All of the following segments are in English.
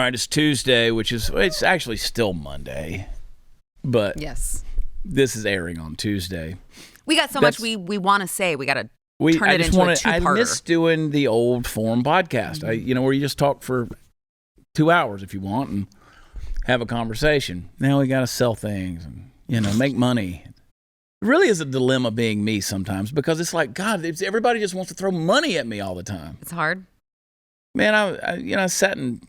right, it's Tuesday, it's actually still Monday, but yes, this is airing on Tuesday. We got so much we want to say. We got to turn it into a two-parter. I miss doing the old form podcast, where you just talk for 2 hours if you want and have a conversation. Now we got to sell things and, make money. It really is a dilemma being me sometimes because it's like, God, everybody just wants to throw money at me all the time. It's hard. Man, I sat in,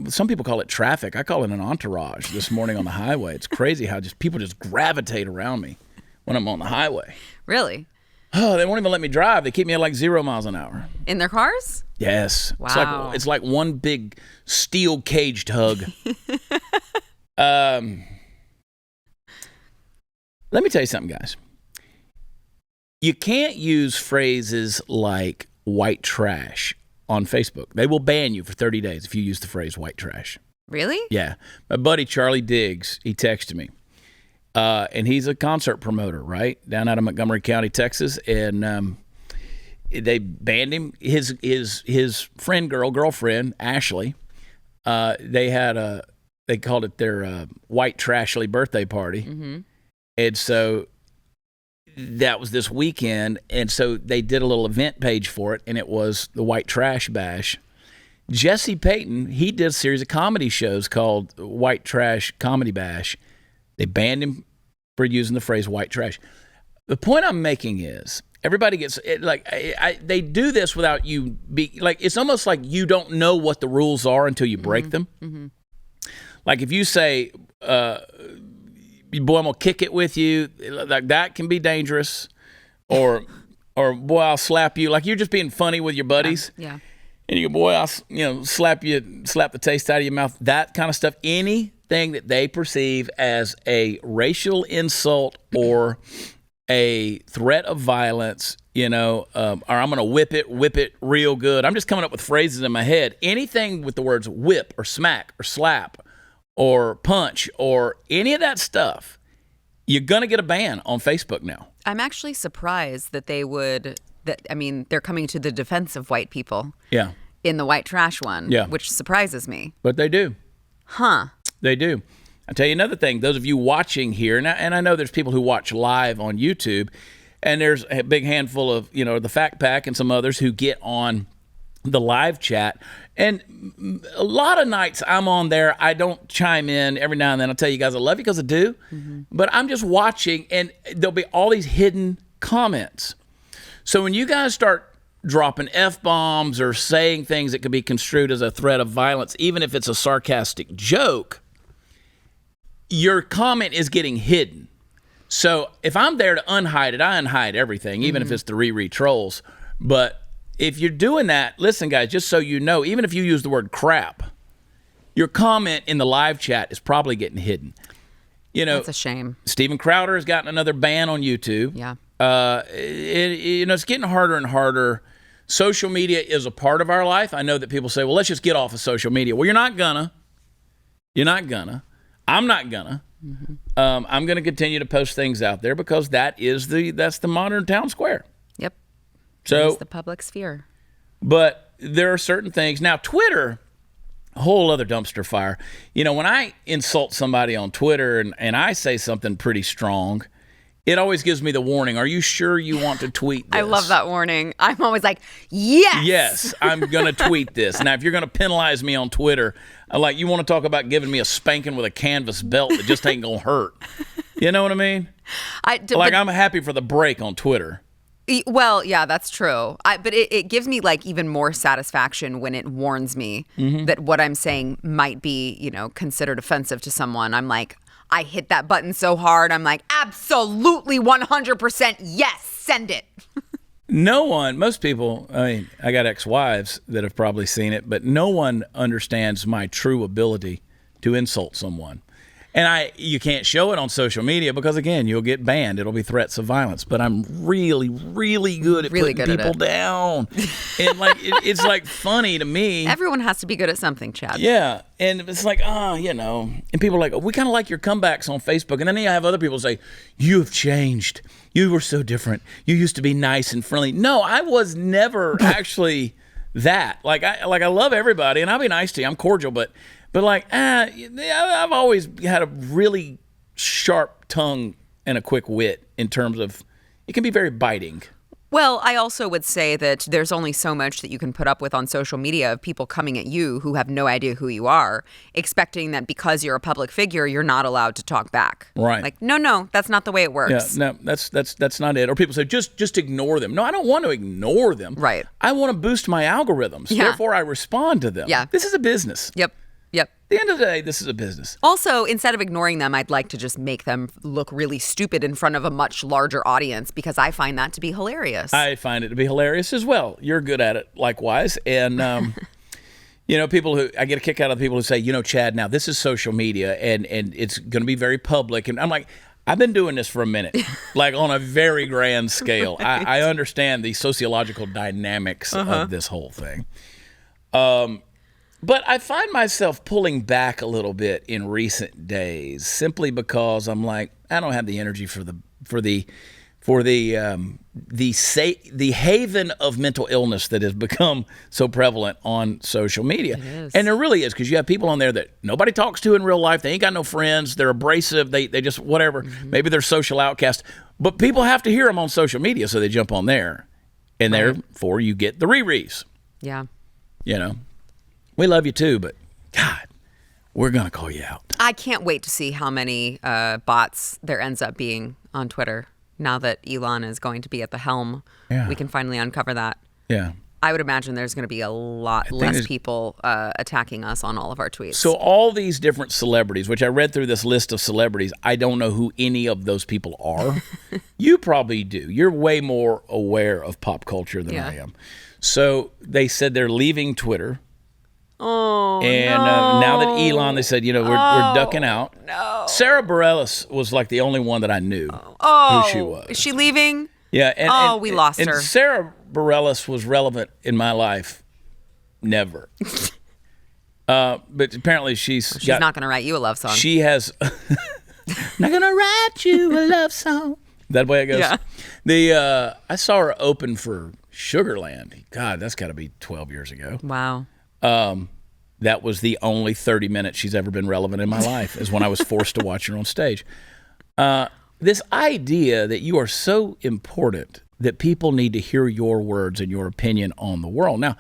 some people call it traffic. I call it an entourage this morning on the highway. It's crazy how people just gravitate around me when I'm on the highway. Really? Oh, they won't even let me drive. They keep me at like 0 miles an hour. In their cars? Yes. Wow. It's like one big steel caged hug. Let me tell you something, guys. You can't use phrases like white trash on Facebook. They will ban you for 30 days if you use the phrase white trash. Really? Yeah. My buddy Charlie Diggs, he texted me. And he's a concert promoter, right? Down out of Montgomery County, Texas. And they banned him. His girlfriend, Ashley, they called it their white trashly birthday party. Mm-hmm. And so that was this weekend. And so they did a little event page for it, and it was the White Trash Bash. Jesse Payton, he did a series of comedy shows called White Trash Comedy Bash. They banned him for using the phrase white trash. The point I'm making is everybody gets they do this without you it's almost like you don't know what the rules are until you break them. Mm-hmm. Like if you say, boy, I'm gonna kick it with you, like that can be dangerous, or boy, I'll slap you. Like you're just being funny with your buddies. Yeah. And you go, boy, I'll slap the taste out of your mouth. That kind of stuff. Anything that they perceive as a racial insult or a threat of violence, or I'm going to whip it real good. I'm just coming up with phrases in my head. Anything with the words whip or smack or slap or punch or any of that stuff, you're going to get a ban on Facebook now. I'm actually surprised that they would... they're coming to the defense of white people. Yeah. In the white trash one. Yeah. Which surprises me. But they do. Huh. They do. I'll tell you another thing. Those of you watching here, and I know there's people who watch live on YouTube, and there's a big handful of, the Fact Pack and some others who get on the live chat. And a lot of nights I'm on there, I don't chime in every now and then. I'll tell you guys I love you because I do. Mm-hmm. But I'm just watching, and there'll be all these hidden comments. So when you guys start dropping F-bombs or saying things that could be construed as a threat of violence, even if it's a sarcastic joke, your comment is getting hidden. So if I'm there to unhide it, I unhide everything, even if it's the Riri trolls. But if you're doing that, listen, guys, just so you know, even if you use the word crap, your comment in the live chat is probably getting hidden. That's a shame. Steven Crowder has gotten another ban on YouTube. Yeah. It's getting harder and harder. Social media is a part of our life. I know that people say, well, let's just get off of social media. Well, you're not gonna. I'm not gonna. Mm-hmm. I'm gonna continue to post things out there because that's the modern town square. Yep. So it's the public sphere. But there are certain things. Now, Twitter, a whole other dumpster fire. When I insult somebody on Twitter and I say something pretty strong, it always gives me the warning. Are you sure you want to tweet this? I love that warning. I'm always like, yes. Yes, I'm going to tweet this. Now, if you're going to penalize me on Twitter, you want to talk about giving me a spanking with a canvas belt that just ain't going to hurt. You know what I mean? I'm happy for the break on Twitter. Well, yeah, that's true. But it gives me even more satisfaction when it warns me that what I'm saying might be, considered offensive to someone. I'm like, I hit that button so hard. I'm like, absolutely 100% yes, send it. Most people, I got ex-wives that have probably seen it, but no one understands my true ability to insult someone. And you can't show it on social media because, again, you'll get banned. It'll be threats of violence. But I'm really, really good at putting people down. And it's funny to me. Everyone has to be good at something, Chad. Yeah. And it's and people are like, we kind of like your comebacks on Facebook. And then you have other people say, you have changed. You were so different. You used to be nice and friendly. No, I was never actually that. I love everybody and I'll be nice to you. I'm cordial, but But like, I've always had a really sharp tongue and a quick wit in terms of, it can be very biting. Well, I also would say that there's only so much that you can put up with on social media of people coming at you who have no idea who you are, expecting that because you're a public figure, you're not allowed to talk back. Right. Like, no, that's not the way it works. Yeah, no, that's not it. Or people say, just ignore them. No, I don't want to ignore them. Right. I want to boost my algorithms. Yeah. Therefore, I respond to them. Yeah. This is a business. Yep. At the end of the day, this is a business. Also, instead of ignoring them, I'd like to just make them look really stupid in front of a much larger audience because I find that to be hilarious. I find it to be hilarious as well. You're good at it likewise. And, people who, I get a kick out of the people who say, Chad, now this is social media and it's going to be very public. And I'm like, I've been doing this for a minute, like on a very grand scale. Right. I understand the sociological dynamics of this whole thing. But I find myself pulling back a little bit in recent days simply because I'm like, I don't have the energy for the haven of mental illness that has become so prevalent on social media. And there really is, because you have people on there that nobody talks to in real life. They ain't got no friends. They're abrasive. They just whatever. Mm-hmm. Maybe they're social outcasts. But people have to hear them on social media, so they jump on there. And therefore you get the re-rees. Yeah. We love you too, but God, we're going to call you out. I can't wait to see how many bots there ends up being on Twitter now that Elon is going to be at the helm. Yeah. We can finally uncover that. Yeah. I would imagine there's going to be a lot less people attacking us on all of our tweets. So all these different celebrities, which I read through this list of celebrities, I don't know who any of those people are. You probably do. You're way more aware of pop culture than I am. So they said they're leaving Twitter. Oh, and now that Elon, they said, we're ducking out. No. Sara Gonzales was like the only one that I knew who she was. Is she leaving? Yeah. And, we lost her. And Sara Gonzales was relevant in my life. Never. But apparently she's not going to write you a love song. She has. Not going to write you a love song. That way it goes. Yeah. I saw her open for Sugarland. God, that's got to be 12 years ago. Wow. That was the only 30 minutes she's ever been relevant in my life, is when I was forced to watch her on stage. This idea that you are so important that people need to hear your words and your opinion on the world. Now,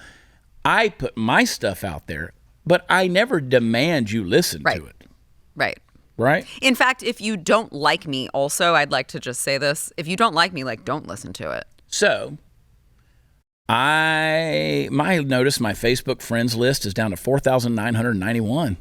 I put my stuff out there, but I never demand you listen to it. Right. Right? In fact, if you don't like me also, I'd like to just say this. If you don't like me, don't listen to it. So my Facebook friends list is down to 4,991.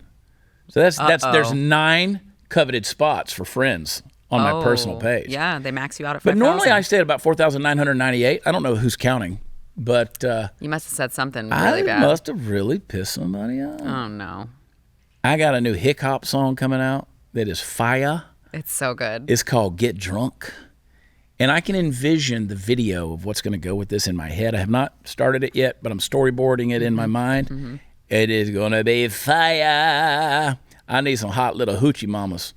So that's there's 9 coveted spots for friends on my personal page. Yeah, they max you out at 5,000. But normally I stay at about 4,998. I don't know who's counting, but you must have said something really bad. I must have really pissed somebody off. Oh no. I got a new hip hop song coming out that is fire. It's so good. It's called Get Drunk. And I can envision the video of what's going to go with this in my head. I have not started it yet, but I'm storyboarding it in my mind. Mm-hmm. It is going to be fire. I need some hot little hoochie mamas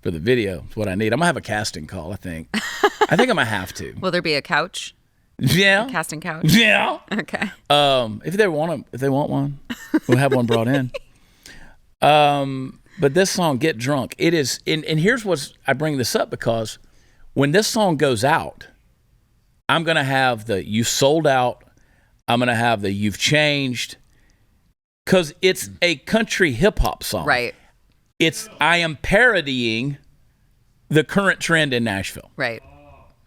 for the video. That's what I need. I'm going to have a casting call, I think. I think I'm going to have to. Will there be a couch? Yeah. A casting couch? Yeah. Okay. If they want one, we'll have one brought in. But this song, Get Drunk, it is, and here's I bring this up because when this song goes out, I'm going to have the You Sold Out. I'm going to have the You've Changed. Because it's a country hip-hop song. Right. I am parodying the current trend in Nashville. Right.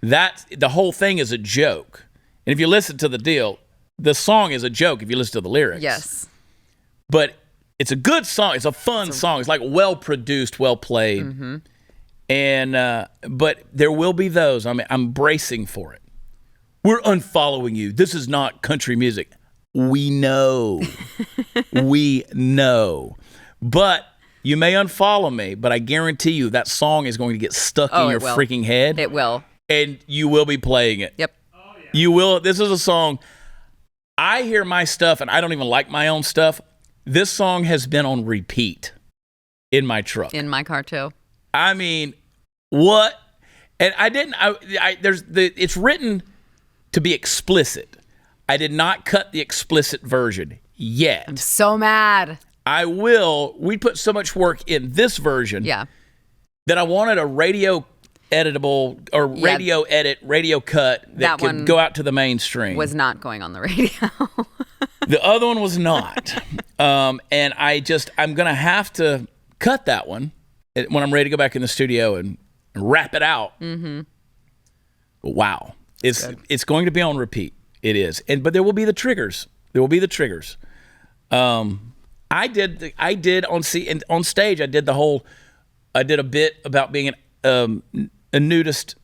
The whole thing is a joke. And if you listen to the deal, the song is a joke if you listen to the lyrics. Yes. But it's a good song. It's a fun song. It's like well-produced, well-played. Mm-hmm. And but there will be those. I'm bracing for it. We're unfollowing you. This is not country music. We know. We know. But you may unfollow me, but I guarantee you that song is going to get stuck in your freaking head. It will. And you will be playing it. Yep. You will. This is a song. I hear my stuff and I don't even like my own stuff. This song has been on repeat in my truck. In my car too. I mean, what? And I didn't. It's written to be explicit. I did not cut the explicit version yet. I'm so mad. We put so much work in this version that I wanted a radio editable or radio cut that could go out to the mainstream. Was not going on the radio. The other one was not. And I'm going to have to cut that one when I'm ready to go back in the studio and wrap it out. Mm-hmm. Wow. It's going to be on repeat. It is. But there will be the triggers. I did on stage. I did a bit about being a nudist,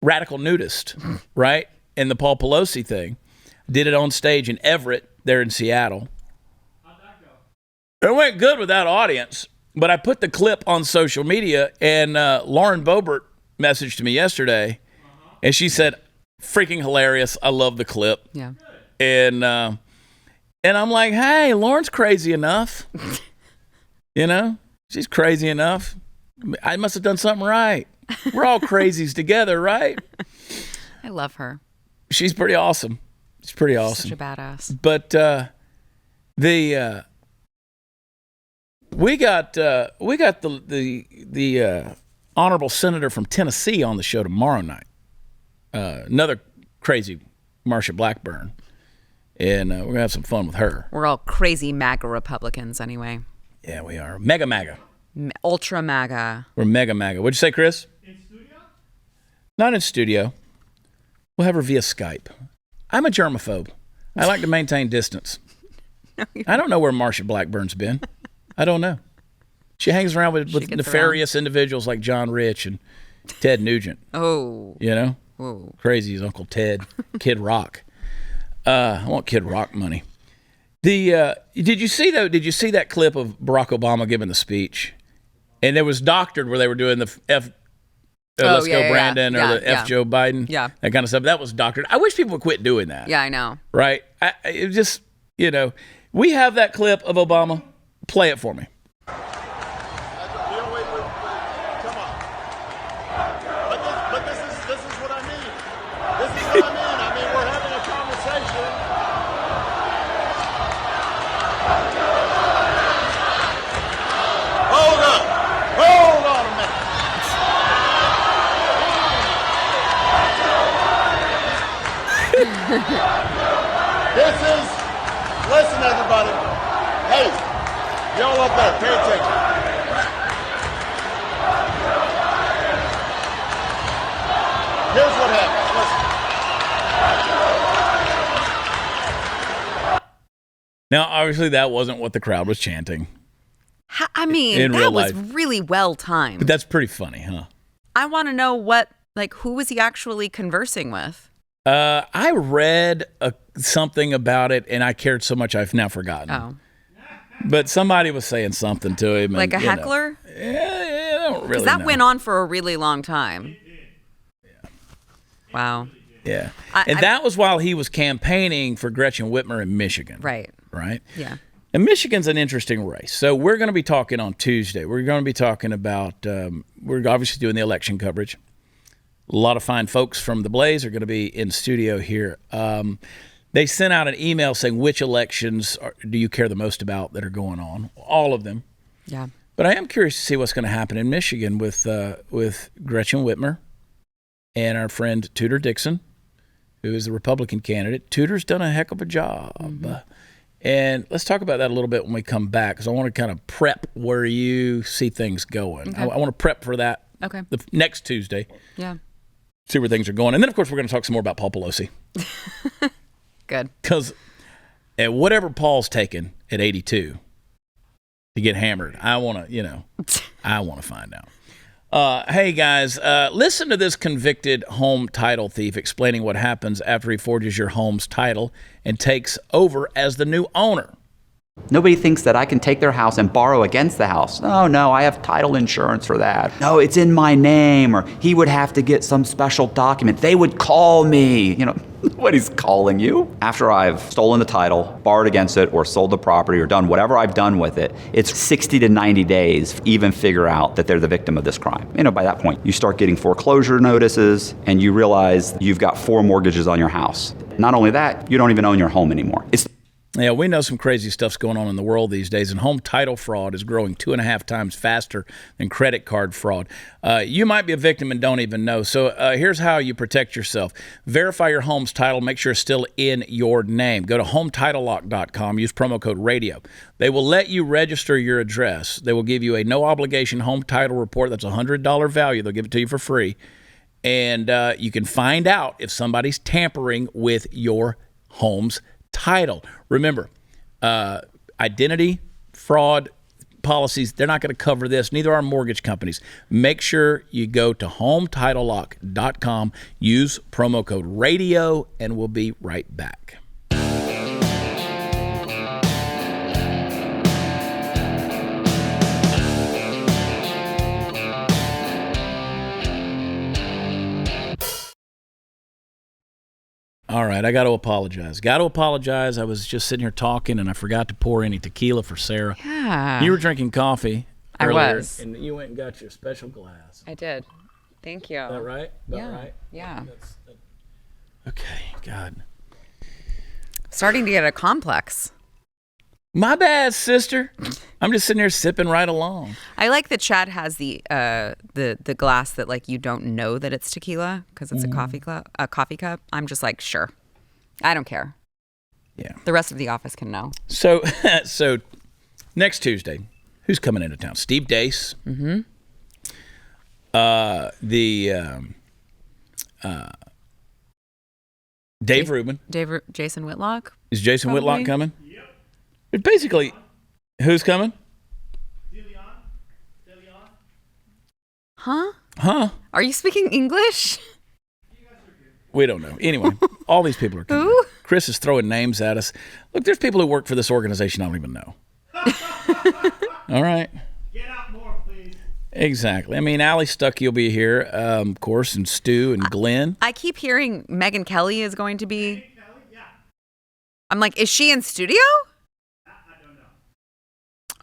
radical nudist, right? And the Paul Pelosi thing. Did it on stage in Everett, there in Seattle. How'd that go? It went good with that audience, but I put the clip on social media, and Lauren Boebert messaged me yesterday, and she said, freaking hilarious. I love the clip. Yeah. And I'm like, hey, Lauren's crazy enough. She's crazy enough. I must have done something right. We're all crazies together, right? I love her. She's pretty awesome. She's pretty awesome. Such a badass. But we got the honorable senator from Tennessee on the show tomorrow night. Another crazy Marsha Blackburn. And we're going to have some fun with her. We're all crazy MAGA Republicans anyway. Yeah, we are. Mega MAGA. Ultra MAGA. We're mega MAGA. What'd you say, Chris? In studio? Not in studio. We'll have her via Skype. I'm a germaphobe. I like to maintain distance. I don't know where Marsha Blackburn's been. I don't know. She hangs around with nefarious individuals like John Rich and Ted Nugent. Oh. Whoa. Crazy as Uncle Ted. Kid Rock. I want Kid Rock money. Did you see that clip of Barack Obama giving the speech? And it was doctored where they were doing the F. Let's go Brandon or the F Joe Biden. Yeah. That kind of stuff. That was doctored. I wish people would quit doing that. Yeah, I know. Right? It just, we have that clip of Obama. Play it for me. Come on. But this is what I mean. This is what I mean. I mean, we're having a conversation. Hold on a minute. Listen, everybody. Hey, y'all up there, pay attention. Here's what happens. Listen. Now, obviously, that wasn't what the crowd was chanting. I mean, that was really well timed. But that's pretty funny, huh? I want to know who was he actually conversing with? I read something about it, and I cared so much I've now forgotten. Oh. But somebody was saying something to him. Like a heckler? Yeah, I don't really know. Because that went on for a really long time. Yeah. Wow. Yeah. And that was while he was campaigning for Gretchen Whitmer in Michigan. Right. Right? Yeah. And Michigan's an interesting race. So we're going to be talking on Tuesday. We're going to be talking about, we're obviously doing the election coverage. A lot of fine folks from the Blaze are going to be in studio here. They sent out an email saying, which elections do you care the most about that are going on? All of them. Yeah. But I am curious to see what's going to happen in Michigan with Gretchen Whitmer and our friend Tudor Dixon, who is the Republican candidate. Tudor's done a heck of a job. Mm-hmm. And let's talk about that a little bit when we come back, because I want to kind of prep where you see things going. Okay. I want to prep for that the next Tuesday. Yeah. See where things are going. And then, of course, we're going to talk some more about Paul Pelosi. Good. Because at whatever Paul's taken at 82 to get hammered, I want to, I want to find out. Hey, guys, listen to this convicted home title thief explaining what happens after he forges your home's title and takes over as the new owner. Nobody thinks that I can take their house and borrow against the house. Oh, no, I have title insurance for that. No, it's in my name, or he would have to get some special document. They would call me. Nobody's calling you. After I've stolen the title, borrowed against it, or sold the property, or done whatever I've done with it, it's 60 to 90 days to even figure out that they're the victim of this crime. By that point, you start getting foreclosure notices, and you realize you've got 4 mortgages on your house. Not only that, you don't even own your home anymore. Yeah, we know some crazy stuff's going on in the world these days, and home title fraud is growing 2.5 times faster than credit card fraud. You might be a victim and don't even know. So here's how you protect yourself. Verify your home's title. Make sure it's still in your name. Go to HometitleLock.com. Use promo code RADIO. They will let you register your address. They will give you a no-obligation home title report. That's a $100 value. They'll give it to you for free. And you can find out if somebody's tampering with your home's title. Remember, identity fraud policies, they're not going to cover this. Neither are mortgage companies. Make sure you go to HometitleLock.com, use promo code RADIO, and we'll be right back. All right, I got to apologize. I was just sitting here talking, and I forgot to pour any tequila for Sarah. Yeah. You were drinking coffee I earlier, was. and you went and got your special glass. I did. Thank you. Is that right? Right? Yeah. Okay, God. Starting to get a complex. My bad, sister. I'm just sitting here sipping right along. I like that Chad has the glass that like you don't know that it's tequila because it's a coffee cup. I'm just like, sure, I don't care. Yeah. The rest of the office can know. So next Tuesday, who's coming into town? Steve Deace. Mm-hmm. Dave Rubin. Jason Whitlock. Is Jason Probably. Whitlock coming? Yep. It's basically, who's coming? Huh? Are you speaking English? We don't know. Anyway, all these people are coming. Who? Chris is throwing names at us. Look, there's people who work for this organization I don't even know. All right. Get out more, please. Exactly. I mean, Allie Stuckey will be here, of course, and Stu and Glenn. I keep hearing Megyn Kelly is going to be. Kelly? Yeah. I'm like, is she in studio? I don't know.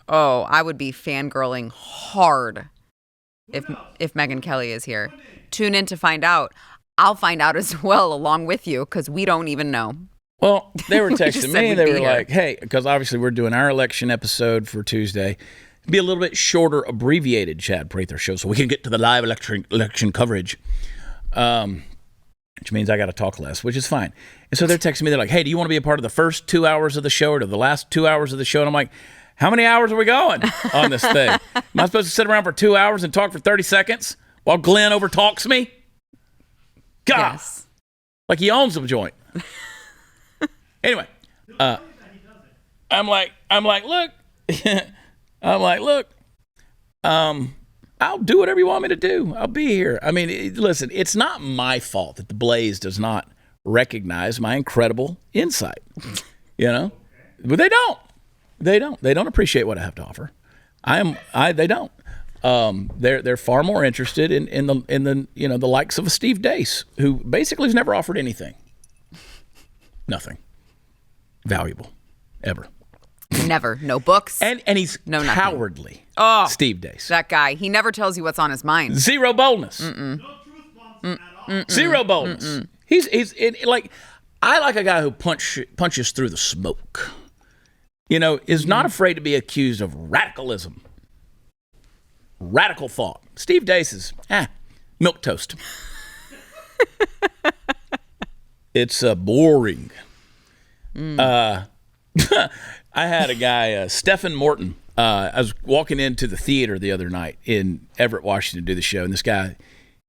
Oh, I would be fangirling hard if Megyn Kelly is here. Tune in to find out. I'll find out as well along with you because we don't even know. Well, they were just texting said me. we'd They be were here. like, hey, because obviously we're doing our election episode for Tuesday. It'd be a little bit shorter, abbreviated Chad Prather Show so we can get to the live election coverage, which means I got to talk less, which is fine. And so they're texting me. They're like, hey, do you want to be a part of the first 2 hours of the show or to the last 2 hours of the show? And I'm like, how many hours are we going on this thing? Am I supposed to sit around for 2 hours and talk for 30 seconds while Glenn overtalks me? God. Yes. Like he owns the joint. Anyway, I'm like, look, I'll do whatever you want me to do. I'll be here. I mean, listen, it's not my fault that the Blaze does not recognize my incredible insight. You know, but they don't. They don't appreciate what I have to offer. They don't. They're far more interested in the the likes of a Steve Deace, who basically has never offered anything. Nothing valuable ever. Never. No books. And he's No, nothing. cowardly. Oh, Steve Deace. that guy. He never tells you what's on his mind. Zero boldness. No truth bombs at all. Zero boldness. He's like, I like a guy who punches through the smoke. Is not afraid to be accused of radicalism. Radical thought. Steve Deace is milk toast. It's boring. I had a guy, Stephen Morton. I was walking into the theater the other night in Everett, Washington, to do the show, and this guy,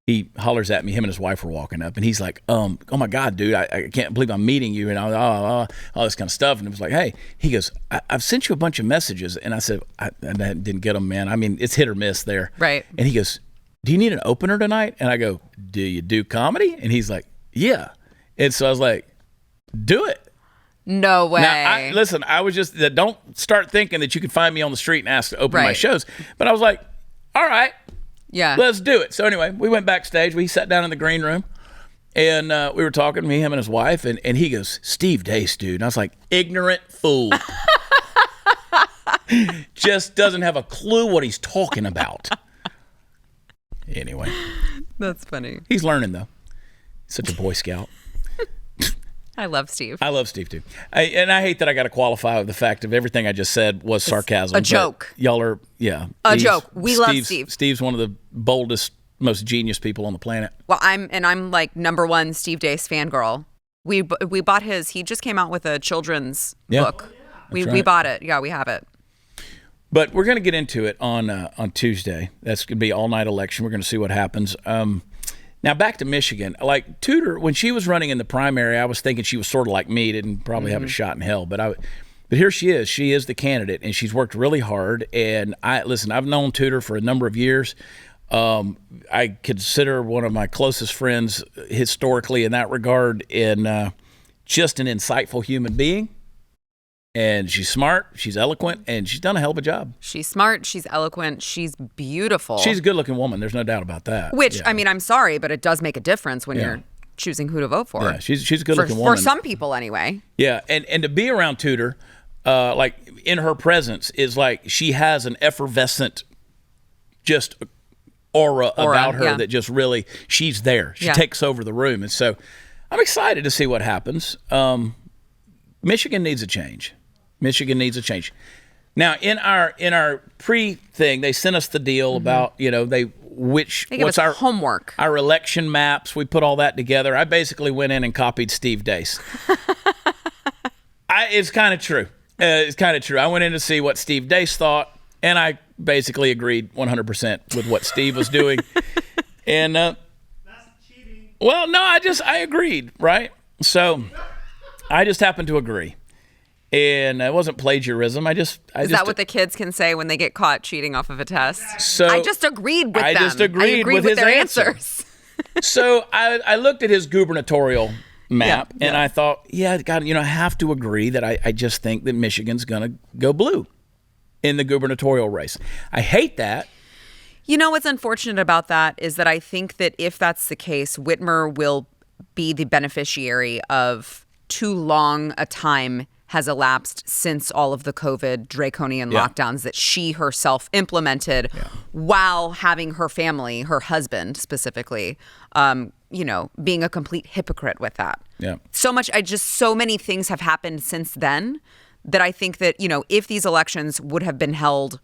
he hollers at me. Him and his wife were walking up, and he's like, "Oh my God, dude, I can't believe I'm meeting you," and all this kind of stuff. And it was like, "Hey," he goes, "I've sent you a bunch of messages," and I said, "I didn't get them, man. I mean, it's hit or miss there." Right. And he goes, "Do you need an opener tonight?" And I go, "Do you do comedy?" And he's like, "Yeah." And so I was like, "Do it." No way. Now, listen, I was just, don't start thinking that you can find me on the street and ask to open my Right. shows. But I was like, all right, Yeah. let's do it. So anyway, we went backstage. We sat down in the green room, and we were talking, me, him, and his wife. And he goes, "Steve Deace, dude." And I was like, ignorant fool. Just doesn't have a clue what he's talking about. Anyway, That's funny. he's learning, though. Such a Boy Scout. I love Steve. I love Steve, too. And I hate that I got to qualify with the fact of everything I just said was sarcasm. A joke. Y'all are, yeah. A joke. We love Steve. Steve's one of the boldest, most genius people on the planet. Well, I'm like #1 Steve Deace fangirl. We bought his. He just came out with a children's book. We bought it. Yeah, we have it. But we're going to get into it on Tuesday. That's going to be all-night election. We're going to see what happens. Now, back to Michigan. Like, Tudor, when she was running in the primary, I was thinking she was sort of like me, didn't probably have a shot in hell. But here she is. She is the candidate, and she's worked really hard. And I've known Tudor for a number of years. I consider one of my closest friends historically in that regard, and just an insightful human being. And she's smart, she's eloquent, and she's done a hell of a job. She's smart, she's eloquent, she's beautiful. She's a good-looking woman. There's no doubt about that. Which, I mean, I'm sorry, but it does make a difference when you're choosing who to vote for. Yeah, she's a good-looking woman. For some people, anyway. Yeah, and to be around Tudor, like, in her presence, is like she has an effervescent, just aura about her that just really, she's there. She takes over the room. And so I'm excited to see what happens. Michigan needs a change. Michigan needs a change. Now, in our pre-thing, they sent us the deal about, what's our homework, our election maps. We put all that together. I basically went in and copied Steve Deace. It's kind of true. It's kind of true. I went in to see what Steve Deace thought, and I basically agreed 100% with what Steve was doing. And that's cheating. Well, no, I agreed, right? So I just happened to agree. And it wasn't plagiarism. Is that what the kids can say when they get caught cheating off of a test? So I just agreed with them. I just agreed with his their answers. So I looked at his gubernatorial map, and I thought, God, I have to agree that I just think that Michigan's going to go blue in the gubernatorial race. I hate that. You know what's unfortunate about that is that I think that if that's the case, Whitmer will be the beneficiary of too long a time has elapsed since all of the COVID draconian lockdowns that she herself implemented while having her family, her husband specifically, being a complete hypocrite with that. Yeah. So many things have happened since then that I think that, if these elections would have been held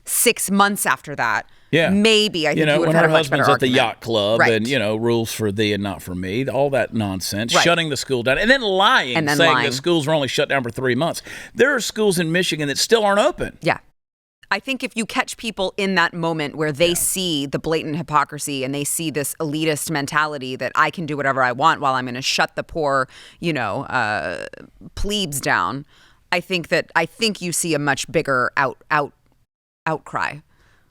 6 months after that, maybe I think you would have had a much better argument. When her husband's at the yacht club right. and, rules for thee and not for me, all that nonsense, shutting the school down, and then saying that schools were only shut down for 3 months. There are schools in Michigan that still aren't open. Yeah. I think if you catch people in that moment where they see the blatant hypocrisy and they see this elitist mentality that I can do whatever I want while I'm going to shut the poor, plebes down, I think you see a much bigger outcry.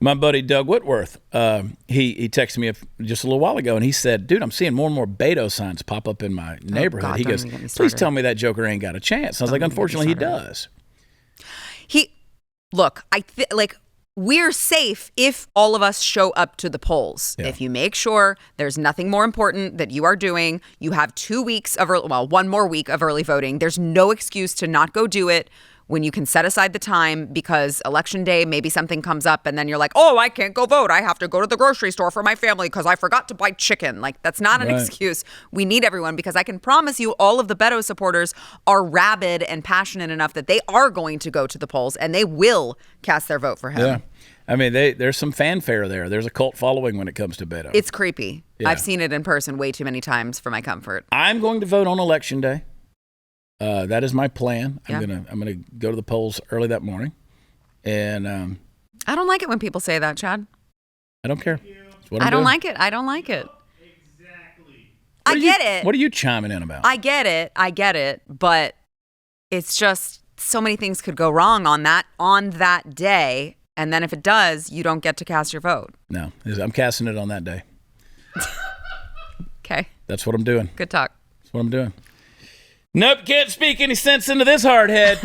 My buddy Doug Whitworth, he texted me just a little while ago, and he said, "Dude, I'm seeing more and more Beto signs pop up in my neighborhood." God, he goes, "Please tell me that joker ain't got a chance." I was like, "Unfortunately, he does." We're safe if all of us show up to the polls. Yeah. If you make sure there's nothing more important that you are doing, you have 2 weeks of 1 more week of early voting. There's no excuse to not go do it when you can set aside the time because election day, maybe something comes up and then you're like, oh, I can't go vote. I have to go to the grocery store for my family because I forgot to buy chicken. Like, that's not an excuse. We need everyone because I can promise you all of the Beto supporters are rabid and passionate enough that they are going to go to the polls and they will cast their vote for him. Yeah. I mean, there's some fanfare there. There's a cult following when it comes to Beto. It's creepy. Yeah. I've seen it in person way too many times for my comfort. I'm going to vote on election day. That is my plan. I'm gonna go to the polls early that morning, and I don't like it when people say that, Chad. I don't care. I don't like it. I don't like it. Exactly. I get it. What are you chiming in about? I get it. But it's just so many things could go wrong on that day, and then if it does, you don't get to cast your vote. No, I'm casting it on that day. Okay. That's what I'm doing. Good talk. That's what I'm doing. Nope, can't speak any sense into this hard head.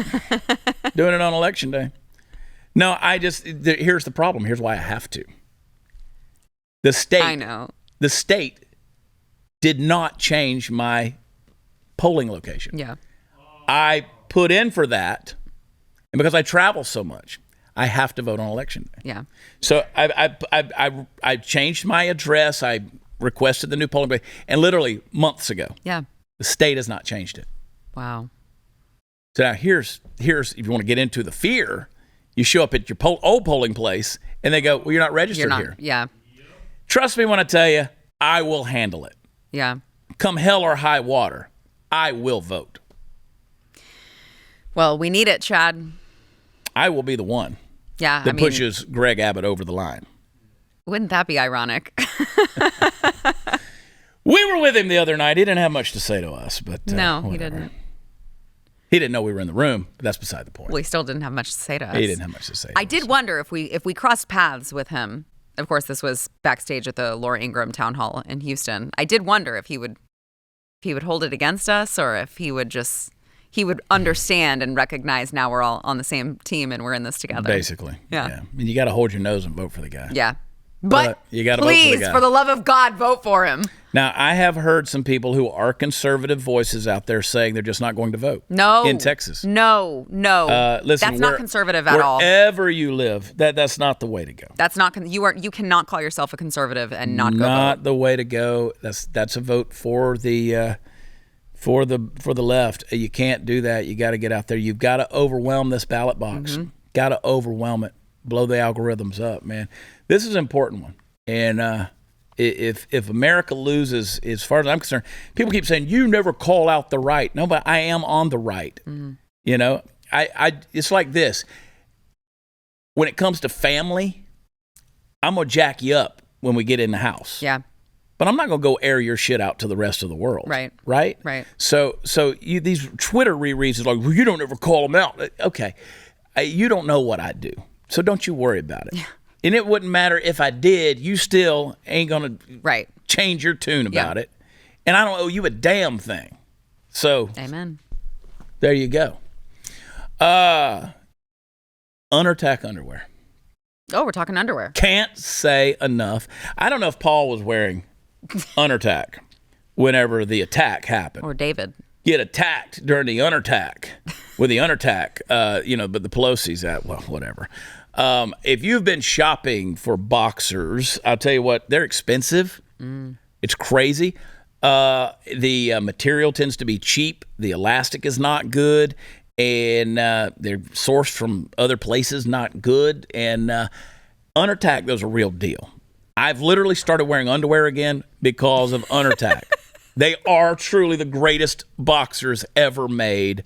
Doing it on election day. No, here's the problem. Here's why I have to. The state. I know. The state did not change my polling location. Yeah. I put in for that, and because I travel so much, I have to vote on election day. Yeah. So I changed my address. I requested the new polling place, and literally months ago. Yeah. The state has not changed it. Wow. So now here's if you want to get into the fear, you show up at your old polling place and they go, well, you're not registered here. Yeah. Trust me when I tell you, I will handle it. Yeah. Come hell or high water, I will vote. Well, we need it, Chad. I will be the one that pushes Greg Abbott over the line. Wouldn't that be ironic? We were with him the other night. He didn't have much to say to us, but no, whatever. he didn't. He didn't know we were in the room, but that's beside the point. Well, he still didn't have much to say to us. He didn't have much to say to I did wonder if we crossed paths with him. Of course, this was backstage at the Laura Ingraham Town Hall in Houston. I did wonder if he would hold it against us, or if he would understand and recognize now we're all on the same team and we're in this together. Basically. Yeah. I mean, you got to hold your nose and vote for the guy. Yeah. But you got to vote for please, the guy. for the love of God, vote for him. Now, I have heard some people who are conservative voices out there saying they're just not going to vote. No. In Texas. No. Listen, that's not conservative at all. Wherever you live, that's not the way to go. That's not you cannot call yourself a conservative and not go vote. Not the way to go. That's a vote for the left. You can't do that. You got to get out there. You've got to overwhelm this ballot box. Got to overwhelm it. Blow the algorithms up, man. This is an important one. And if America loses, as far as I'm concerned, people keep saying, you never call out the right. No, but I am on the right. You know, it's like this. When it comes to family, I'm going to jack you up when we get in the house. Yeah. But I'm not going to go air your shit out to the rest of the world. Right. Right? Right. So these Twitter rereads is like, well, you don't ever call them out. Okay. You don't know what I do. So don't you worry about it. Yeah. And it wouldn't matter if I did. You still ain't going to change your tune about it. And I don't owe you a damn thing. So amen. There you go. Undertack underwear. Oh, we're talking underwear. Can't say enough. I don't know if Paul was wearing undertack whenever the attack happened. Or David. Get attacked during the undertack with the undertack, but the Pelosi's at, well, whatever. If you've been shopping for boxers, I'll tell you what, they're expensive. It's crazy. The material tends to be cheap. The elastic is not good. And they're sourced from other places, not good. And Undertack, those are a real deal. I've literally started wearing underwear again because of Undertack. They are truly the greatest boxers ever made.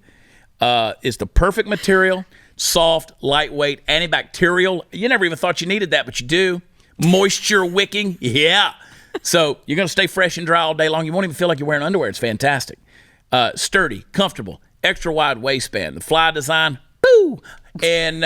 It's the perfect material, soft, lightweight, antibacterial. You never even thought you needed that, but you do. Moisture wicking, yeah. So you're going to stay fresh and dry all day long. You won't even feel like you're wearing underwear. It's fantastic. Sturdy, comfortable, extra wide waistband. The fly design, boo! And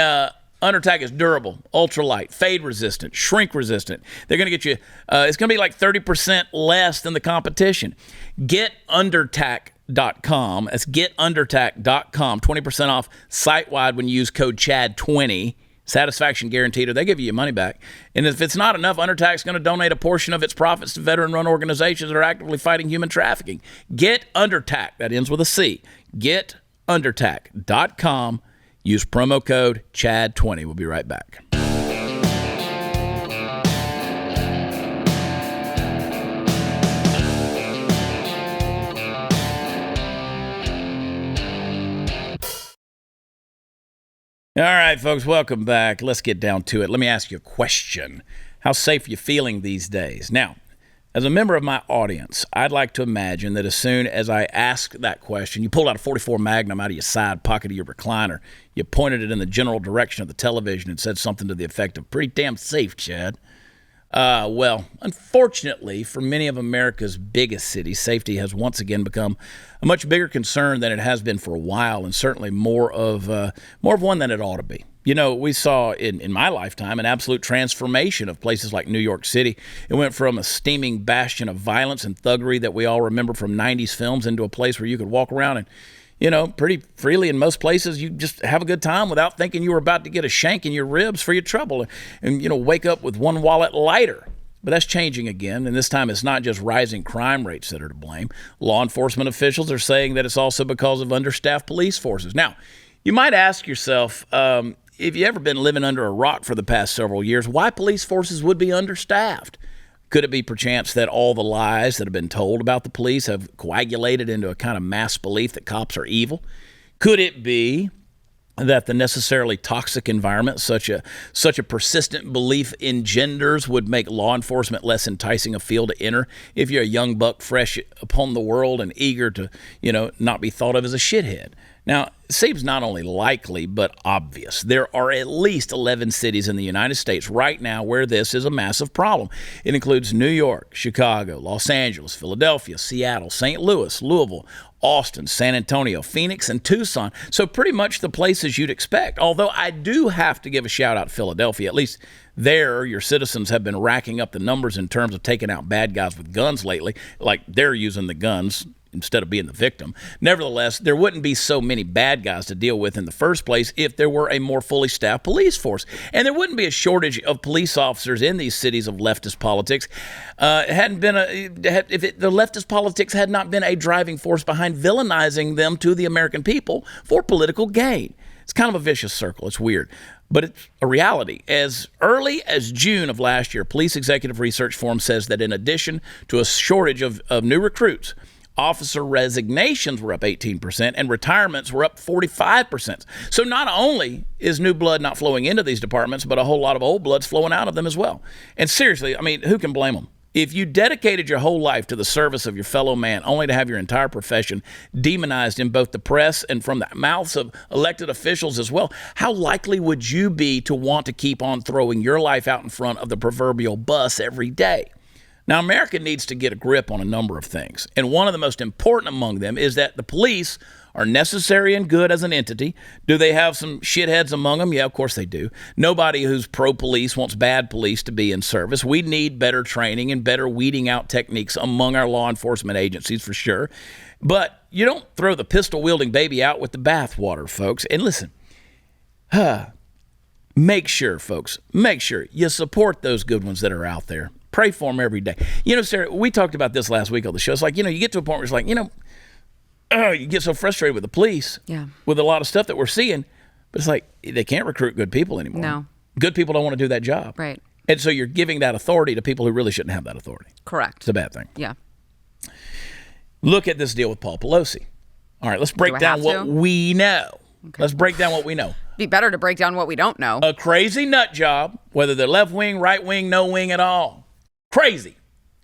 Undertack is durable, ultralight, fade resistant, shrink resistant. They're going to get you, it's going to be like 30% less than the competition. GetUndertack.com. That's GetUndertack.com. 20% off site-wide when you use code CHAD20. Satisfaction guaranteed, or they give you your money back. And if it's not enough, Undertack's going to donate a portion of its profits to veteran-run organizations that are actively fighting human trafficking. GetUndertack. That ends with a C. GetUndertack.com. Use promo code CHAD20. We'll be right back. All right, folks, welcome back. Let's get down to it. Let me ask you a question. How safe are you feeling these days? Now, as a member of my audience, I'd like to imagine that as soon as I ask that question, you pulled out a .44 Magnum out of your side pocket of your recliner, you pointed it in the general direction of the television and said something to the effect of, pretty damn safe, Chad. Well, unfortunately, for many of America's biggest cities, safety has once again become a much bigger concern than it has been for a while, and certainly more of one than it ought to be. You know, we saw in my lifetime an absolute transformation of places like New York City. It went from a steaming bastion of violence and thuggery that we all remember from 90s films into a place where you could walk around and, you know, pretty freely in most places. You just have a good time without thinking you were about to get a shank in your ribs for your trouble and, you know, wake up with one wallet lighter. But that's changing again, and this time it's not just rising crime rates that are to blame. Law enforcement officials are saying that it's also because of understaffed police forces. Now, you might ask yourself, if you've ever been living under a rock for the past several years, why police forces would be understaffed. Could it be perchance that all the lies that have been told about the police have coagulated into a kind of mass belief that cops are evil? Could it be that the necessarily toxic environment such a persistent belief engenders would make law enforcement less enticing a field to enter if you're a young buck fresh upon the world and eager to, not be thought of as a shithead? Now, it seems not only likely, but obvious. There are at least 11 cities in the United States right now where this is a massive problem. It includes New York, Chicago, Los Angeles, Philadelphia, Seattle, St. Louis, Louisville, Austin, San Antonio, Phoenix, and Tucson. So pretty much the places you'd expect. Although I do have to give a shout out to Philadelphia. At least there, your citizens have been racking up the numbers in terms of taking out bad guys with guns lately. Like they're using the guns instead of being the victim. Nevertheless, there wouldn't be so many bad guys to deal with in the first place if there were a more fully staffed police force. And there wouldn't be a shortage of police officers in these cities of leftist politics. The leftist politics had not been a driving force behind villainizing them to the American people for political gain. It's kind of a vicious circle. It's weird. But it's a reality. As early as June of last year, Police Executive Research Forum says that in addition to a shortage of new recruits, officer resignations were up 18% and retirements were up 45%. So not only is new blood not flowing into these departments, but a whole lot of old blood's flowing out of them as well. And seriously, who can blame them? If you dedicated your whole life to the service of your fellow man only to have your entire profession demonized in both the press and from the mouths of elected officials as well, how likely would you be to want to keep on throwing your life out in front of the proverbial bus every day? Now, America needs to get a grip on a number of things, and one of the most important among them is that the police are necessary and good as an entity. Do they have some shitheads among them? Yeah, of course they do. Nobody who's pro-police wants bad police to be in service. We need better training and better weeding out techniques among our law enforcement agencies for sure. But you don't throw the pistol-wielding baby out with the bathwater, folks. And listen, make sure you support those good ones that are out there. Pray for them every day. Sarah, we talked about this last week on the show. It's like, you get to a point where it's like, you get so frustrated with the police, with a lot of stuff that we're seeing, but it's like they can't recruit good people anymore. No. Good people don't want to do that job. Right. And so you're giving that authority to people who really shouldn't have that authority. Correct. It's a bad thing. Yeah. Look at this deal with Paul Pelosi. All right, let's break down what we know. Okay. Let's break down what we know. Be better to break down what we don't know. A crazy nut job, whether they're left wing, right wing, no wing at all. Crazy.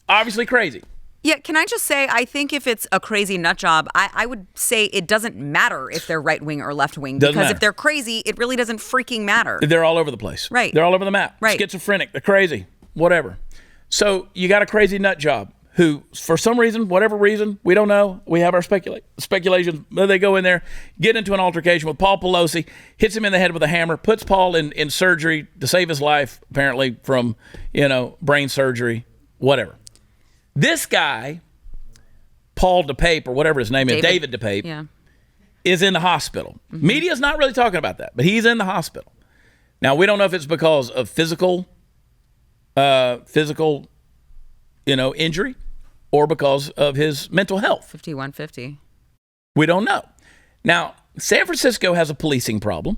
Obviously crazy. Yeah, can I just say, I think if it's a crazy nut job, I would say it doesn't matter if they're right wing or left wing. Because if they're crazy, it really doesn't freaking matter. They're all over the place. Right. They're all over the map. Right. Schizophrenic. They're crazy. Whatever. So you got a crazy nut job who, for some reason, whatever reason, we don't know. We have our speculations. They go in there, get into an altercation with Paul Pelosi, hits him in the head with a hammer, puts Paul in surgery to save his life, apparently from, brain surgery, whatever. This guy, Paul DePape, or whatever his name is, David DePape, is in the hospital. Mm-hmm. Media's not really talking about that, but he's in the hospital. Now, we don't know if it's because of physical, injury or because of his mental health. 5150. We don't know. Now, San Francisco has a policing problem.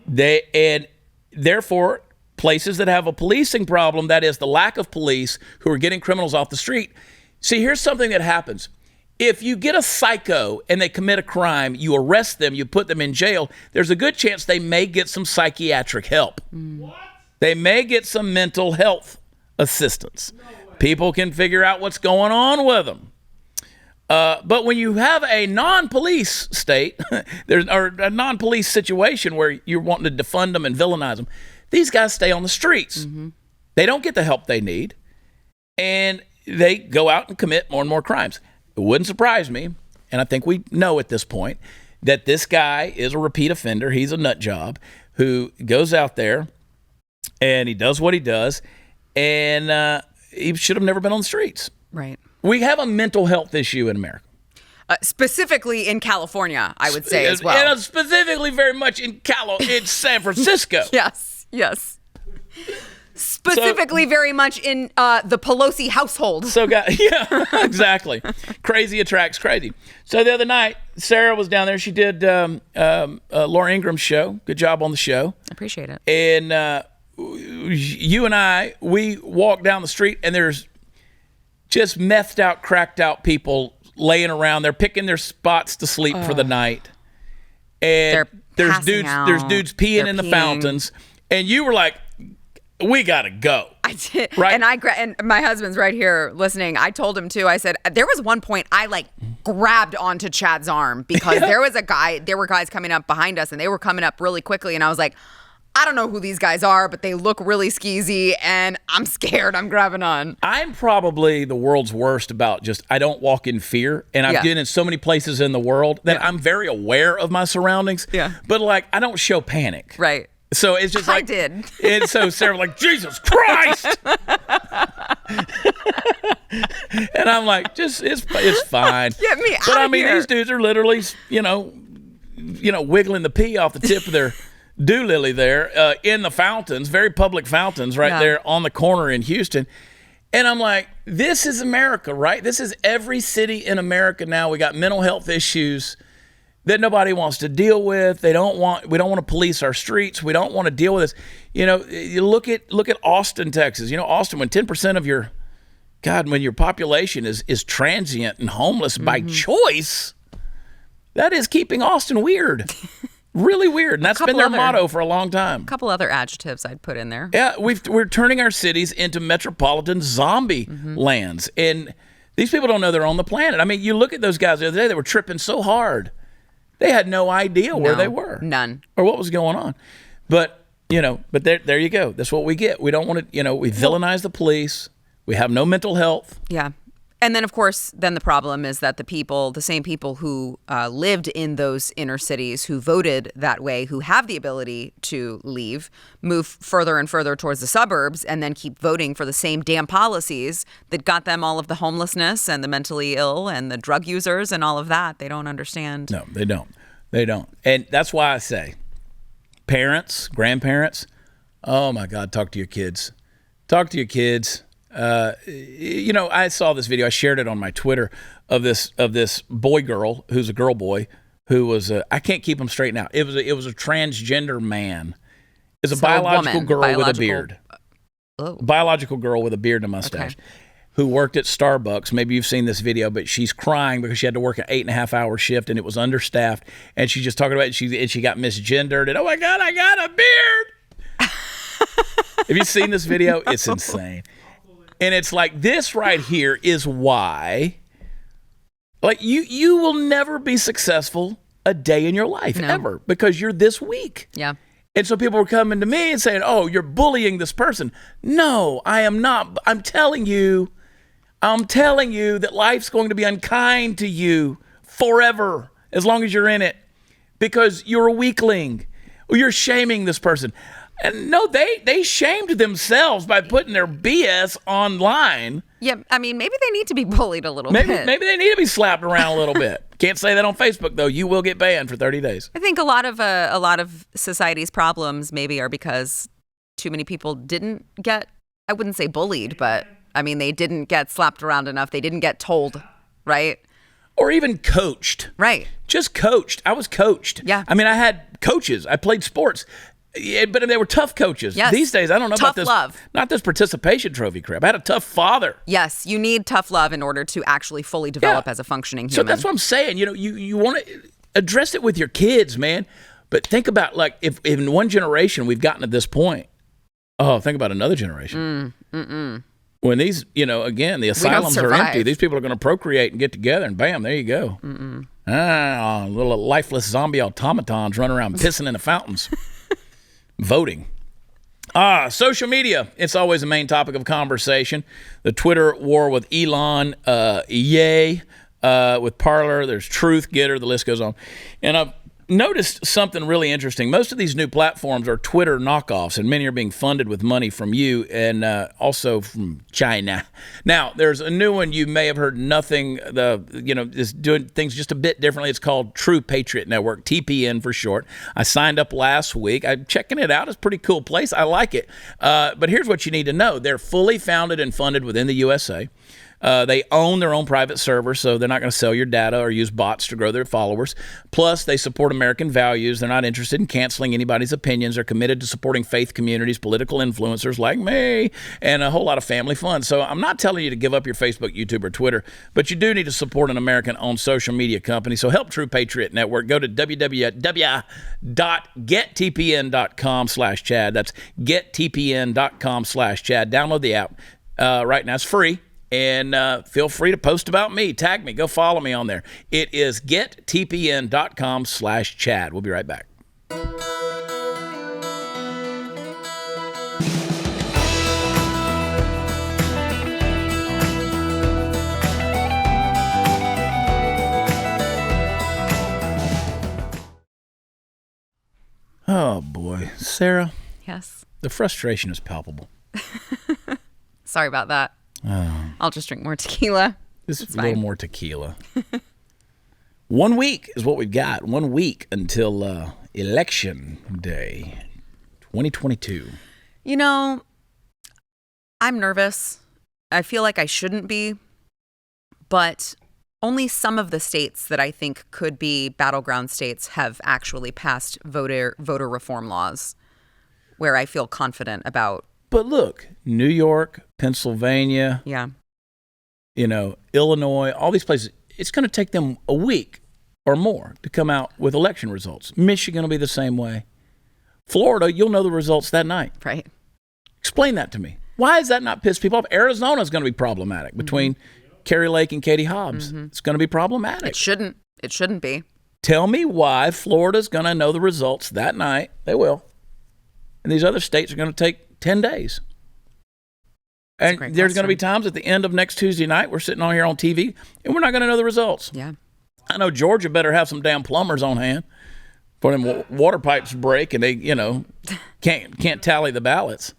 And therefore, places that have a policing problem, that is the lack of police who are getting criminals off the street. See, here's something that happens. If you get a psycho and they commit a crime, you arrest them, you put them in jail, there's a good chance they may get some psychiatric help. What? They may get some mental health assistance. People can figure out what's going on with them. But when you have a non-police state, or a non-police situation where you're wanting to defund them and villainize them, these guys stay on the streets. Mm-hmm. They don't get the help they need, and they go out and commit more and more crimes. It wouldn't surprise me, and I think we know at this point, that this guy is a repeat offender. He's a nut job who goes out there and he does what he does, and he should have never been on the streets. Right. We have a mental health issue in America. Specifically in California, I would say as well. And specifically very much in San Francisco. Yes. Specifically very much in the Pelosi household. Yeah, exactly. Crazy attracts crazy. So the other night, Sarah was down there. She did Laura Ingram's show. Good job on the show. I appreciate it. And you and I, we walk down the street and there's just methed out, cracked out people laying around. They're picking their spots to sleep for the night. And there's dudes peeing in the fountains. And you were like, we got to go. I did. Right? And my husband's right here listening. I told him too. I said, there was one point I like grabbed onto Chad's arm because there were guys coming up behind us and they were coming up really quickly. And I was like, I don't know who these guys are, but they look really skeezy and I'm scared. I'm grabbing on. I'm probably the world's worst about I don't walk in fear. And I've been in so many places in the world that I'm very aware of my surroundings. Yeah. But like, I don't show panic. Right. So it's just like. I did. And so Sarah like, Jesus Christ. And I'm like, it's fine. Get me But out I mean, here. these dudes are literally, wiggling the pee off the tip of their doolily there in the fountains, very public fountains right there on the corner in Houston. And I'm like, this is America, right? This is every city in America now. We got mental health issues that nobody wants to deal with. We don't want to police our streets. We don't want to deal with this. You look at Austin, Texas. Austin, when 10% of your population is transient and homeless by choice, that is keeping Austin weird. Really weird. And that's been their motto for a long time. A couple other adjectives I'd put in there. Yeah, we're turning our cities into metropolitan zombie lands. And these people don't know they're on the planet. I mean, you look at those guys the other day, they were tripping so hard. They had no idea where they were. None. Or what was going on. But there you go. That's what we get. We don't want to, we villainize the police. We have no mental health. Yeah. And then, of course, the problem is that the same people who lived in those inner cities, who voted that way, who have the ability to leave, move further and further towards the suburbs and then keep voting for the same damn policies that got them all of the homelessness and the mentally ill and the drug users and all of that. They don't understand. No, they don't. They don't. And that's why I say, parents, grandparents, oh, my God, talk to your kids. Talk to your kids. I saw this video. I shared it on my Twitter of this boy girl who's a girl boy who was I can't keep them straight now. It was a transgender man. It's a biological girl with a beard. Biological girl with a beard and a mustache. Okay. Who worked at Starbucks. Maybe you've seen this video, but she's crying because she had to work an 8.5-hour shift and it was understaffed. And she's just talking about it. And she got misgendered. And oh my God, I got a beard. Have you seen this video? It's insane. And it's like, this right here is why, like, you will never be successful a day in your life, ever, because you're this weak. Yeah. And so people were coming to me and saying, oh, you're bullying this person. No, I am not. I'm telling you that life's going to be unkind to you forever, as long as you're in it, because you're a weakling or you're shaming this person. And no, they shamed themselves by putting their BS online. Yeah, I mean, maybe they need to be bullied a little bit. Maybe they need to be slapped around a little bit. Can't say that on Facebook, though. You will get banned for 30 days. I think a lot of society's problems maybe are because too many people didn't get, I wouldn't say bullied, but I mean, they didn't get slapped around enough. They didn't get told, right? Or even coached. Right. Just coached. I was coached. Yeah. I mean, I had coaches. I played sports. Yeah, but they were tough coaches. Yes. These days, I don't know tough about this. Love. Not this participation trophy crap. I had a tough father. Yes, you need tough love in order to actually fully develop as a functioning human. So that's what I'm saying. You want to address it with your kids, man. But think about, like, if in one generation we've gotten to this point. Oh, think about another generation. When these, again, the asylums are empty. These people are going to procreate and get together, and bam, there you go. Little lifeless zombie automatons running around pissing in the fountains. Voting. Social media. It's always a main topic of conversation. The Twitter war with Elon, yay. With Parler, there's Truth Getter, the list goes on. And I've noticed something really interesting. Most of these new platforms are Twitter knockoffs, and many are being funded with money from you and also from China. Now, there's a new one you may have heard nothing, is doing things just a bit differently. It's called True Patriot Network, TPN for short. I signed up last week. I'm checking it out. It's a pretty cool place. I like it. But here's what you need to know. They're fully founded and funded within the USA. They own their own private server, so they're not going to sell your data or use bots to grow their followers. Plus, they support American values. They're not interested in canceling anybody's opinions. They're committed to supporting faith communities, political influencers like me, and a whole lot of family fun. So I'm not telling you to give up your Facebook, YouTube, or Twitter, but you do need to support an American-owned social media company. So help True Patriot Network. Go to www.gettpn.com/Chad. That's gettpn.com/Chad. Download the app right now. It's free. And feel free to post about me. Tag me. Go follow me on there. It is gettpn.com/Chad. We'll be right back. Oh, boy. Sarah, Yes. the frustration is palpable. Sorry about that. I'll just drink more tequila. Just a little more tequila. 1 week is what we've got. 1 week until Election Day 2022. You know, I'm nervous. I feel like I shouldn't be, but only some of the states that I think could be battleground states have actually passed voter reform laws where I feel confident about. But look, New York, Pennsylvania, Yeah. Illinois, all these places, it's going to take them a week or more to come out with election results. Michigan will be the same way. Florida, you'll know the results that night. Right. Explain that to me. Why does that not piss people off? Arizona is going to be problematic between Kerry Lake and Katie Hobbs. It's going to be problematic. It shouldn't be. Tell me why Florida's going to know the results that night. They will. And these other states are going to take 10 days. And there's going to be times at the end of next Tuesday night, we're sitting on here on TV, and we're not going to know the results. Yeah. I know Georgia better have some damn plumbers on hand for them water pipes break and they, can't tally the ballots.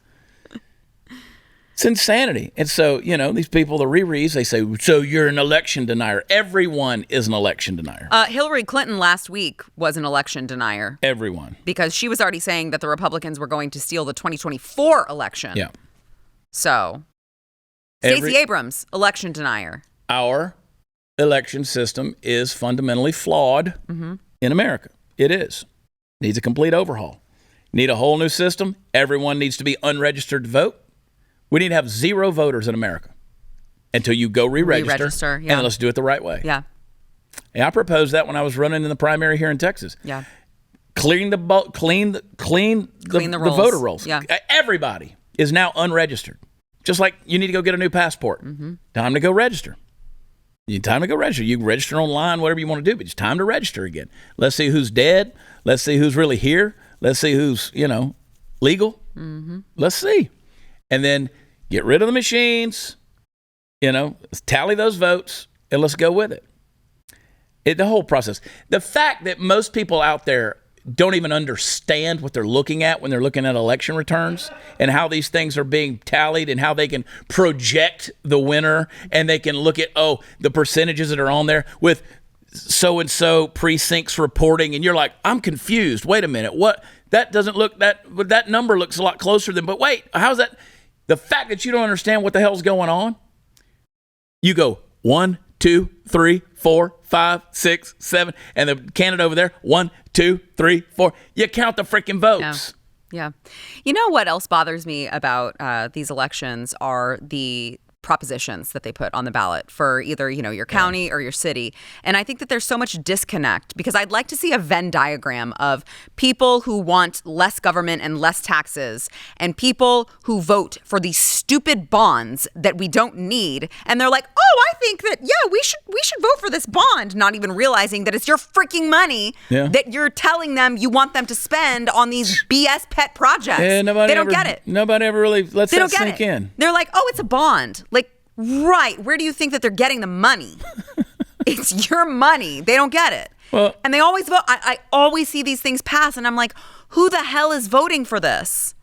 It's insanity. And so, these people, the Riris, they say, so you're an election denier. Everyone is an election denier. Hillary Clinton last week was an election denier. Everyone. Because she was already saying that the Republicans were going to steal the 2024 election. Yeah. So, Stacey Abrams, election denier. Our election system is fundamentally flawed in America. It is. Needs a complete overhaul. Need a whole new system. Everyone needs to be unregistered to vote. We need to have 0 voters in America until you go re-register. Yeah. And let's do it the right way. Yeah. And I proposed that when I was running in the primary here in Texas. Yeah. Clean the voter rolls. Yeah. Everybody is now unregistered. Just like you need to go get a new passport. Time to go register. You register online, whatever you want to do, but it's time to register again. Let's see who's dead. Let's see who's really here. Let's see who's, legal. Let's see. And then get rid of the machines, tally those votes, and let's go with it. The whole process. The fact that most people out there don't even understand what they're looking at when they're looking at election returns and how these things are being tallied and how they can project the winner and they can look at, the percentages that are on there with so-and-so precincts reporting. And you're like, I'm confused. Wait a minute. What? That doesn't look, that number looks a lot closer than, but wait, how's that? The fact that you don't understand what the hell's going on, you go 1, 2, 3, 4, 5, 6, 7, and the candidate over there 1, 2, 3, 4. You count the freaking votes. Yeah. You know what else bothers me about these elections are the propositions that they put on the ballot for either, your county or your city. And I think that there's so much disconnect because I'd like to see a Venn diagram of people who want less government and less taxes and people who vote for these stupid bonds that we don't need. And they're like, I think that, we should vote for this bond, not even realizing that it's your freaking money that you're telling them you want them to spend on these BS pet projects. They don't get it. Nobody ever really lets that sink in. They're like, it's a bond. Right. Where do you think that they're getting the money? It's your money. They don't get it. Well, and they always vote. I always see these things pass, and I'm like, who the hell is voting for this?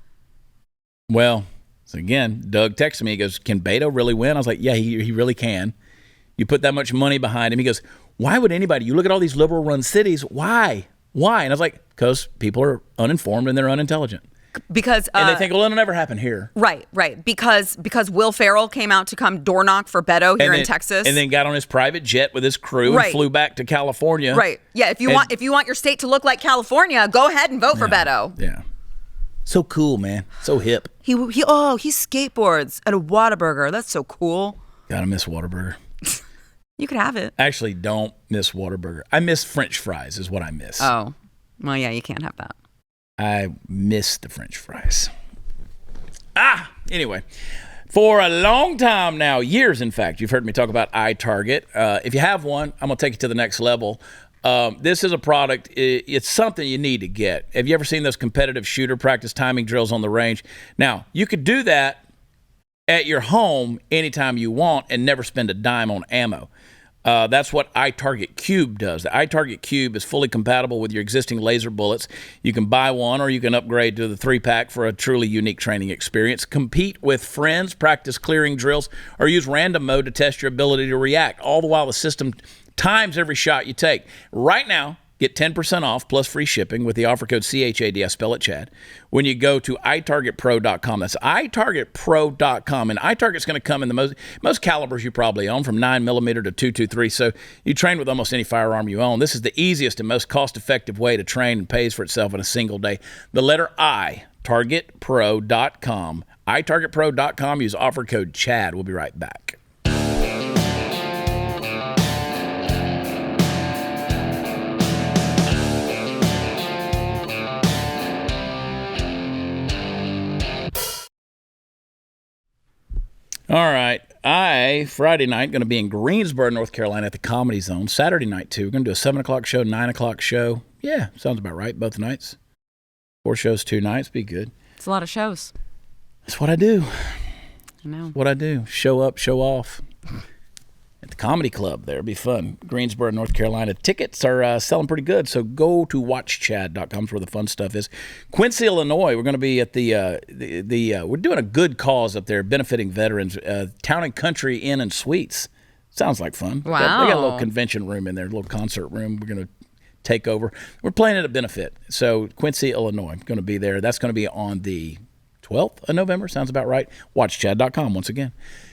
Well, so again, Doug texted me. He goes, can Beto really win? I was like, yeah, he really can. You put that much money behind him. He goes, why would anybody? You look at all these liberal-run cities. Why? And I was like, because people are uninformed and they're unintelligent. Because and they think, well, it'll never happen here. Right. Because Will Ferrell came out to come door knock for Beto here in Texas, and then got on his private jet with his crew and flew back to California. Right. Yeah. If you want your state to look like California, go ahead and vote for Beto. Yeah. So cool, man. So hip. He skateboards at a Whataburger. That's so cool. Gotta miss Whataburger. You could have it. Actually, don't miss Whataburger. I miss French fries is what I miss. Oh. Well, yeah, you can't have that. I miss the French fries. Anyway. For a long time now, years in fact, you've heard me talk about iTarget. If you have one, I'm going to take it to the next level. This is a product, it's something you need to get. Have you ever seen those competitive shooter practice timing drills on the range? Now, you could do that at your home anytime you want and never spend a dime on ammo. That's what iTarget Cube does. The iTarget Cube is fully compatible with your existing laser bullets. You can buy one or you can upgrade to the 3-pack for a truly unique training experience. Compete with friends, practice clearing drills, or use random mode to test your ability to react. All the while the system times every shot you take. Right now, get 10% off plus free shipping with the offer code CHAD, I spell it Chad, when you go to itargetpro.com. That's itargetpro.com. And iTarget's going to come in the most calibers you probably own, from 9mm to .223. So you train with almost any firearm you own. This is the easiest and most cost-effective way to train and pays for itself in a single day. The letter I, targetpro.com. itargetpro.com. Use offer code CHAD. We'll be right back. All right. Friday night, going to be in Greensboro, North Carolina at the Comedy Zone. Saturday night, too. We're going to do a 7 o'clock show, 9 o'clock show. Yeah, sounds about right, both nights. 4 shows, 2 nights. Be good. It's a lot of shows. That's what I do. I know. What I do. Show up, show off. At the Comedy Club there. It'll be fun. Greensboro, North Carolina. Tickets are selling pretty good, so go to watchchad.com. That's where the fun stuff is. Quincy, Illinois. We're going to be at we're doing a good cause up there, benefiting veterans. Town and Country Inn and Suites. Sounds like fun. Wow. They got a little convention room in there, a little concert room. We're going to take over. We're playing at a benefit. So Quincy, Illinois, going to be there. That's going to be on the 12th of November. Sounds about right. Watchchad.com once again.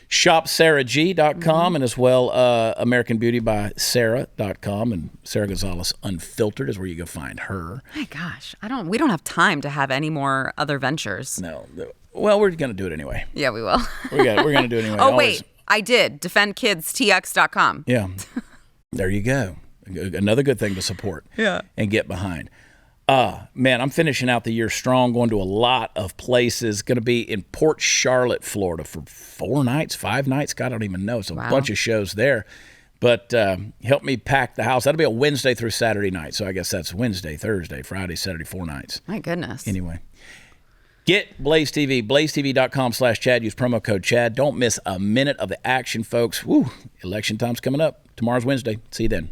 ShopSarahG.com and as well American Beauty by Sarah.com, and Sara Gonzales Unfiltered is where you go find her. My gosh, we don't have time to have any more other ventures. No. Well, we're going to do it anyway. Yeah, we will. We're going to do it anyway. Oh, wait. I did. DefendKidsTX.com. Yeah. There you go. Another good thing to support. Yeah. And get behind. Man, I'm finishing out the year strong, going to a lot of places. Going to be in Port Charlotte, Florida for 4 nights, 5 nights. God, I don't even know. It's a bunch of shows there. But help me pack the house. That'll be a Wednesday through Saturday night. So I guess that's Wednesday, Thursday, Friday, Saturday, 4 nights. My goodness. Anyway. Get Blaze TV, blazetv.com/Chad. Use promo code Chad. Don't miss a minute of the action, folks. Woo, election time's coming up. Tomorrow's Wednesday. See you then.